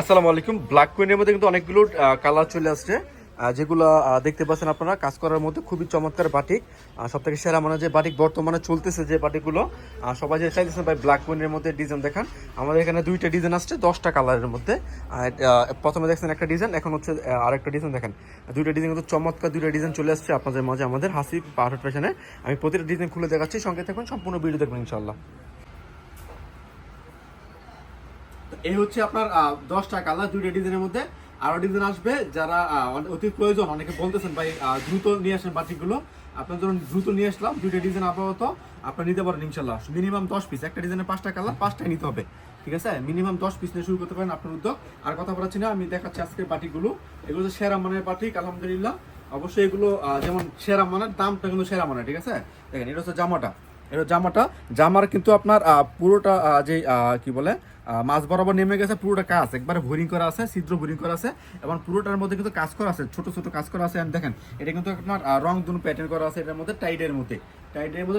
আসসালামু আলাইকুম। ব্ল্যাক কুইনের মধ্যে কিন্তু অনেকগুলো কালার চলে আসছে, যেগুলো দেখতে পাচ্ছেন আপনারা। কাজ করার মধ্যে খুবই চমৎকার বাটিক, সব থেকে সেরা মানে যে বাটিক বর্তমানে চলতেছে, যে বাটিকগুলো সবাই যে চাইতেছেন ভাই ব্ল্যাক কুইনের মধ্যে ডিজাইন দেখান। আমাদের এখানে দুইটা ডিজাইন আসছে 10টা কালারের মধ্যে। প্রথমে দেখছেন একটা ডিজাইন, এখন হচ্ছে আরেকটা ডিজাইন দেখেন। দুইটা ডিজাইন কিন্তু চমৎকার, দুইটা ডিজাইন চলে আসছে আপনাদের মাঝে আমাদের হাসিব পারফেক্ট ফ্যাশনে। আমি প্রতিটা ডিজাইন খুলে দেখাচ্ছি, সঙ্গে থাকুন, সম্পূর্ণ ভিডিও দেখবেন ইনশাল্লাহ। এই হচ্ছে আপনার 10টা কালার, দুইটা ডিজাইনের মধ্যে। আরো ডিজাইন আসবে, যারা অতি প্রয়োজন, অনেকে বলতেছেন ভাই দ্রুত নিয়ে আসেন বাটিকগুলো। আপনার ধরুন দ্রুত নিয়ে আসলাম দুইটা ডিজাইন, আপাতত আপনার নিতে পারেন ইনশাল্লাহ। মিনিমাম 10 পিস, একটা ডিজাইনের 5টা কালার, 5টাই নিতে হবে, ঠিক আছে? মিনিমাম 10 পিস নিয়ে শুরু করতে পারেন আপনার উদ্যোগ। আর কথা বলাচ্ছি না, আমি দেখাচ্ছি আজকে বাটিকগুলো। এগুলো হচ্ছে সেরা মানের বাটিক, আলহামদুলিল্লাহ। অবশ্যই এগুলো যেমন সেরা মানের, দামটা কিন্তু সেরা মানের, ঠিক আছে? দেখেন এটা হচ্ছে জামাটা, এটা জামার কিন্তু আপনার পুরোটা যে কি বলে মাছ বরাবর নেমে গেছে, পুরোটা কাজ একবারে বোরিং করা আছে, ছিদ্র বোরিং করা আছে, এবং পুরোটার মধ্যে কিন্তু কাজ করা আছে, ছোট ছোট কাজ করা আছে। দেখেন এটা কিন্তু আপনার রং দুন প্যাটার্ন করা আছে, এটার মধ্যে টাইডের মধ্যে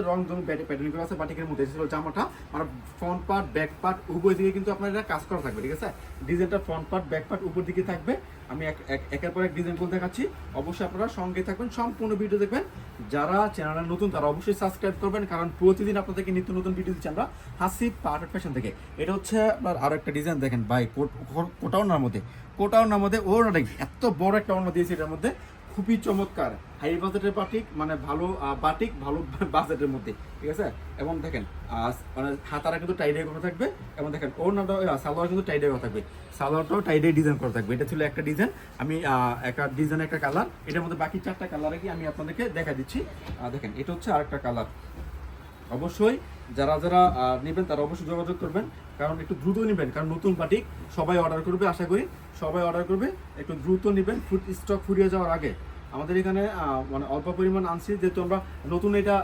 রং দুন প্যাটার্ন করা আছে বাটিকের মধ্যে। এটা ছিল জামাটা, মানে ফ্রন্ট পার্ট ব্যাক পার্ট উভয় দিকে কিন্তু আপনার এটা কাজ করা থাকবে, ঠিক আছে? ডিজাইনটা ফ্রন্ট পার্ট ব্যাক পার্ট উপর দিকে থাকবে। আমি একের পর এক ডিজাইন গুলো দেখাচ্ছি, অবশ্যই আপনারা সঙ্গে থাকবেন, সম্পূর্ণ ভিডিও দেখবেন। যারা চ্যানেলে নতুন তারা অবশ্যই সাবস্ক্রাইব করবেন, কারণ প্রতিদিন আপনাদেরকে নিত্য নতুন ভিডিও দিচ্ছি আমরা হাসিব পারফেক্ট ফ্যাশন থেকে। এটা হচ্ছে আপনার আরো একটা ডিজাইন দেখেন ভাই, কোটাউনার মধ্যে ওড়নাটা এত বড় একটা ওড়না দিয়েছে, এটার মধ্যে খুবই চমৎকার। হাই বাজেটের বাটিক, মানে ভালো বাটিক ভালো বাজেটের মধ্যে, ঠিক আছে? এবং দেখেন মানে হাতারা কিন্তু টাইডাই করা থাকবে, এবং দেখেন ওড়নাটা সালোয়ার কিন্তু টাইডাই করা থাকবে, সালোয়ারটাও টাইডাই ডিজাইন করা থাকবে। এটা ছিল একটা ডিজাইন, আমি একটা ডিজাইন একটা কালার, এটার মধ্যে বাকি 4টা কালারে কি আমি আপনাদেরকে দেখা দিচ্ছি। দেখেন এটা হচ্ছে আরেকটা কালার। অবশ্যই যারা যারা নেবেন তারা অবশ্যই যোগাযোগ করবেন, কারণ একটু দ্রুত নেবেন, কারণ নতুন বাটিক সবাই অর্ডার করবে, আশা করি সবাই অর্ডার করবে। একটু দ্রুত নেবেন, স্টক ফুরিয়ে যাওয়ার আগে। আমাদের এখানে মানে অল্প পরিমাণ আনছি, যেহেতু আমরা নতুন এটা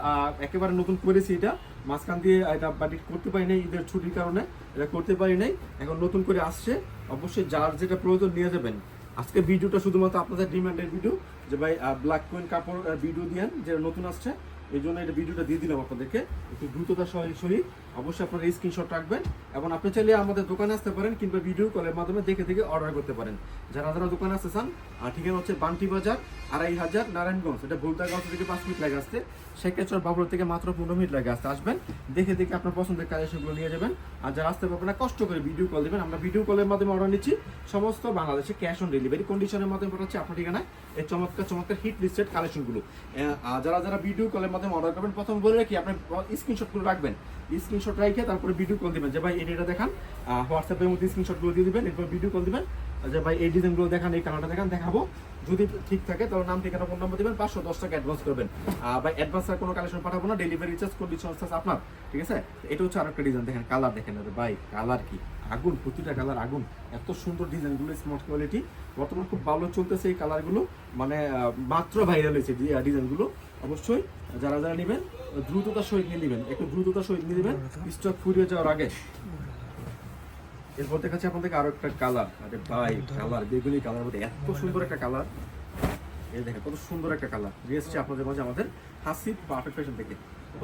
একেবারে নতুন করেছি, এটা মাঝখান দিয়ে এটা বাটিক করতে পারি নাই, ঈদের ছুটির কারণে এটা করতে পারি নাই, এখন নতুন করে আসছে। অবশ্যই যার যেটা প্রয়োজন নিয়ে যাবেন। আজকে ভিডিওটা শুধুমাত্র আপনাদের ডিমান্ডের ভিডিও, যে ভাই ব্ল্যাক কুইন কাপড় ভিডিও দিয়েন, যে নতুন আসছে, এই জন্য এটা ভিডিওটা দিয়ে দিলাম আপনাদেরকে। একটু দ্রুততার সহিত অবশ্যই আপনারা স্ক্রিনশট রাখবেন, এবং আপনি চাইলে আমাদের দোকানে আসতে পারেন, কিংবা ভিডিও কলের মাধ্যমে দেখে দেখে অর্ডার করতে পারেন। যারা যারা দোকানে আসতে চান, ঠিকানা হচ্ছে বান্টি বাজার 2500 নারায়ণগঞ্জ। এটা ভুলতাগঞ্জ থেকে 5 মিনিট লাগে আসতে, শেখেশ্বর বাবুর থেকে মাত্র 15 মিনিট লাগে আসতে। আসবেন, দেখে দেখে আপনার পছন্দের কালেকশনগুলো নিয়ে যাবেন। আর যারা আসতে পারবেন না, কষ্ট করে ভিডিও কল দেবেন, আমরা ভিডিও কলের মাধ্যমে অর্ডার নিচ্ছি সমস্ত বাংলাদেশে, ক্যাশ অন ডেলিভারি কন্ডিশনের মাধ্যমে পাঠাচ্ছি আপনার ঠিকানায় এই চমৎকার হিট লিস্টেড কালেকশনগুলো। যারা যারা ভিডিও কলের মাধ্যমে অর্ডার করবেন, প্রথম বলে রাখি আপনি স্ক্রিনশটগুলো রাখবেন, স্ক্রিনশট রেখে তারপরে ভিডিও কল দিবেন, যে ভাই এটা দেখান। হোয়াটসঅ্যাপের মধ্যে স্ক্রিনশটগুলো দিয়ে দিবেন, এরপর ভিডিও কল দিবেন, যে ভাই এই ডিজাইনগুলো দেখান, এই কালারটা দেখান, দেখাবো। যদি ঠিক থাকে তাহলে নাম ঠিকানা ফোন নাম্বার দিবেন, 510 টাকা অ্যাডভান্স করবেন। ভাই অ্যাডভান্স আর কোনো কালেকশন পাঠাবো না, ডেলিভারি চার্জ কন্ডিশন আপনার, ঠিক আছে? এটা হচ্ছে আরেকটা ডিজাইন, দেখেন কালার দেখেন, ভাই কালার কি আগুন, প্রতিটা কালার আগুন, এত সুন্দর ডিজাইনগুলো, স্মার্ট কোয়ালিটি, বর্তমানে খুব ভালো চলতেছে এই কালারগুলো, মানে মাত্র ভাইরাল হয়েছে ডিজাইনগুলো। অবশ্যই যারা যারা নেবেন দ্রুততার সহিত নিয়ে নেবেন, একটু দ্রুততার সহিত নিয়ে নেবেন, স্টক ফুরিয়ে যাওয়ার আগে। এরপর দেখাচ্ছি আপনাদেরকে আরো একটা কালার, আরে ভাই কালার, বেগুনি কালার মধ্যে এত সুন্দর একটা কালার। এই দেখেন কত সুন্দর একটা কালার এসেছে আপনাদের মাঝে আমাদের হাসিব পারফেক্ট ফ্যাশন থেকে।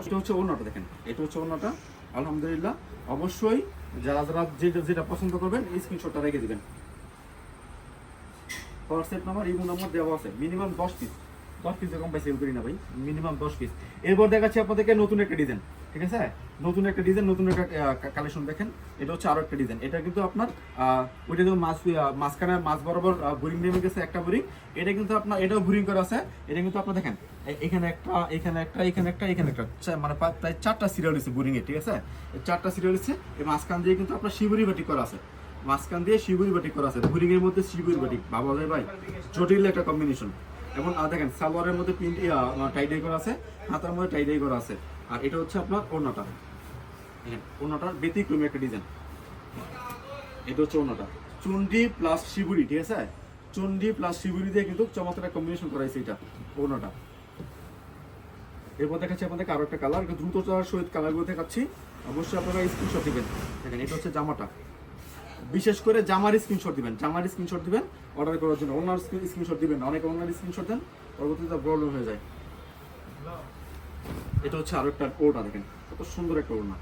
এটা হচ্ছে ওড়নাটা দেখেন, এটা হচ্ছে ওড়নাটা, আলহামদুলিল্লাহ। অবশ্যই যারা যারা যেটা পছন্দ করবেন স্ক্রিনশটটা রেখে দিবেন। হোয়াটসঅ্যাপ নাম্বার, ইমো নাম্বার দেওয়া আছে। মিনিমাম 10 পিস এরকম পাই সেল করি না ভাই, মিনিমাম 10 পিস। এরপর দেখাচ্ছি আপনাদেরকে নতুন একটা ডিজাইন, ঠিক আছে? নতুন একটা ডিজাইন, নতুন একটা কালেকশন দেখেন। এটা হচ্ছে আরো একটা ডিজাইন, এটা কিন্তু আপনার ওইটা যেমন মাঝখানে মাছ বরাবর বোরিং নেমে গেছে একটা বোরিং, এটা কিন্তু আপনার এটাও বোরিং করা আছে। এটা কিন্তু আপনার দেখেন এখানে একটা, এখানে একটা, এখানে একটা, এখানে একটা, মানে প্রায় 4টা সিরিয়াল হচ্ছে বোরিং এ, ঠিক আছে? 4টা সিরিয়াল হচ্ছে। এই মাঝখান দিয়ে কিন্তু আপনার শিবুরি বাটি করা আছে, মাঝখান দিয়ে শিবুরি বাটি করা আছে, বোরিং এর মধ্যে শিবুরি বাটি, ভাবা যায় ভাই, জটিল একটা কম্বিনেশন। এবং দেখেন সালোয়ারের মধ্যে প্রিন্ট টাইডাই করা আছে, হাতার মধ্যে টাইডাই করা আছে। আর এটা হচ্ছে আপনার ওড়নাটা, ওড়নাটার ব্যতিক্রমী একটা ডিজাইন। এটা হচ্ছে ওড়নাটা, চুন্ডি প্লাস শিবুরি, ঠিক আছে? চুন্ডি প্লাস শিবুরি দিয়ে কিন্তু চমৎকার কম্বিনেশন করা হয়েছে এটা ওড়নাটা। এরপর দেখাচ্ছি আপনাদেরকে আরো একটা কালার, দ্রুততার সহিত কালারগুলো দেখাচ্ছি, অবশ্যই আপনারা স্ক্রিনশট দিবেন। দেখেন এটা হচ্ছে জামাটা, বিশেষ করে জামার স্ক্রিনশট দিবেন, অর্ডার করার জন্য। ওনার স্ক্রিনশট দিবেন না, অনেকে ওনার স্ক্রিনশট দেন, পরবর্তীতে প্রবলেম হয়ে যায়। এটা হচ্ছে আরো একটা ওড়না, দেখেন কত সুন্দর একটা ওড়না,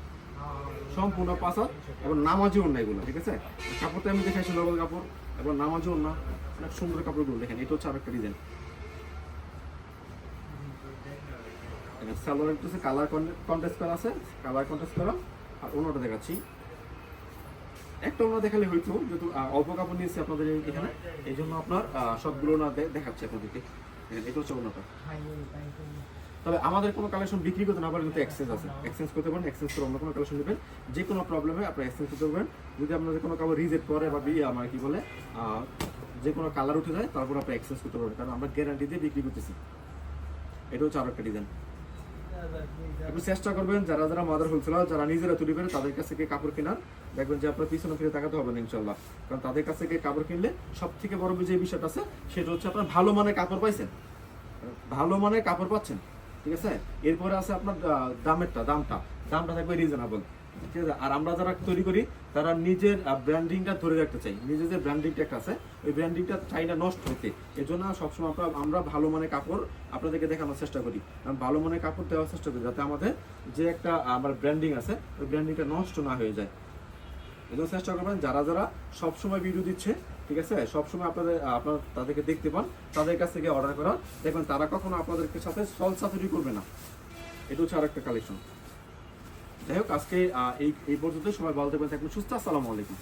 সম্পূর্ণ 5 হাত এবং নামাজি ওড়না এগুলো, ঠিক আছে। কাপড়টা আমি দেখাইছি নরমাল কাপড় এবং নামাজি ওড়না, অনেক সুন্দর কাপড়গুলো দেখেন। এটা হচ্ছে আরেকটা ডিজাইন। সালোয়ার একটু কালার কন্ট্রাস্ট করা আছে, কালার কন্ট্রাস্ট করা। আর অন্যটা দেখাচ্ছি, একটা অন্য দেখালে হয়তো, যেহেতু অল্প কাপড় নিয়েছি আপনাদের এখানে, এই জন্য আপনার সবগুলো না দেখাচ্ছে আপনাদেরকে। এটা হচ্ছে অন্যটা। তবে আমাদের কোনো কালেকশন বিক্রি করতে না পারে কিন্তু এক্সচেঞ্জ আছে, এক্সচেঞ্জ করতে পারেন। এক্সচেঞ্জ করে অন্য কোনো কালেকশন নেবেন, যে কোনো প্রবলেমে আপনি এক্সচেঞ্জ করতে পারবেন। যদি আপনাদের কোনো কাপড় রিজেক্ট করে বা আমার কি বলে যে কোনো কালার উঠে যায়, তারপর আপনি এক্সচেঞ্জ করতে পারবেন, কারণ আমরা গ্যারান্টি দিয়ে বিক্রি করতেছি। এটা হচ্ছে আরেকটা ডিজাইন। একটু চেষ্টা করবেন যারা যারা মাদার হোলসেলার, যারা নিজেরা তৈরি করে, তাদের কাছ থেকে কাপড় কেনার। দেখবেন যে আপনার পিছনে ফিরে তাকাতে হবে না ইনশাল্লাহ, কারণ তাদের কাছ থেকে কাপড় কিনলে সব থেকে বড় যে বিষয়টা আছে সেটা হচ্ছে আপনার ভালো মানের কাপড় পাইছেন, ভালো মানের কাপড় পাচ্ছেন, ঠিক আছে। এরপরে আছে আপনার দামটা থাকবে রিজনেবল, ঠিক আছে। আর আমরা যারা তৈরি করি তারা নিজের ব্র্যান্ডিংটা ধরে রাখতে চাই, নিজের যে ব্র্যান্ডিংটা একটা আছে ওই ব্র্যান্ডিংটা চাই না নষ্ট হতে। এই জন্য সবসময় আমরা ভালো মানের কাপড় আপনাদেরকে দেখানোর চেষ্টা করি, ভালো মানের কাপড় দেওয়ার চেষ্টা করি, যাতে আমাদের যে একটা আমার ব্র্যান্ডিং আছে ওই ব্র্যান্ডিংটা নষ্ট না হয়ে যায়। এই জন্য চেষ্টা করবেন যারা যারা সবসময় ভিডিও দিচ্ছে, ঠিক আছে, সবসময় আপনার তাদেরকে দেখতে পান, তাদের কাছ থেকে অর্ডার করা, দেখবেন তারা কখনো আপনাদেরকে সাথে সলসাতুরি করবে না। এটা হচ্ছে আরেকটা কালেকশন। যাই হোক, আজকে এই পর্যন্ত। সবাই ভালো থাকবেন, থাকবেন সুস্থ। আসসালামু আলাইকুম।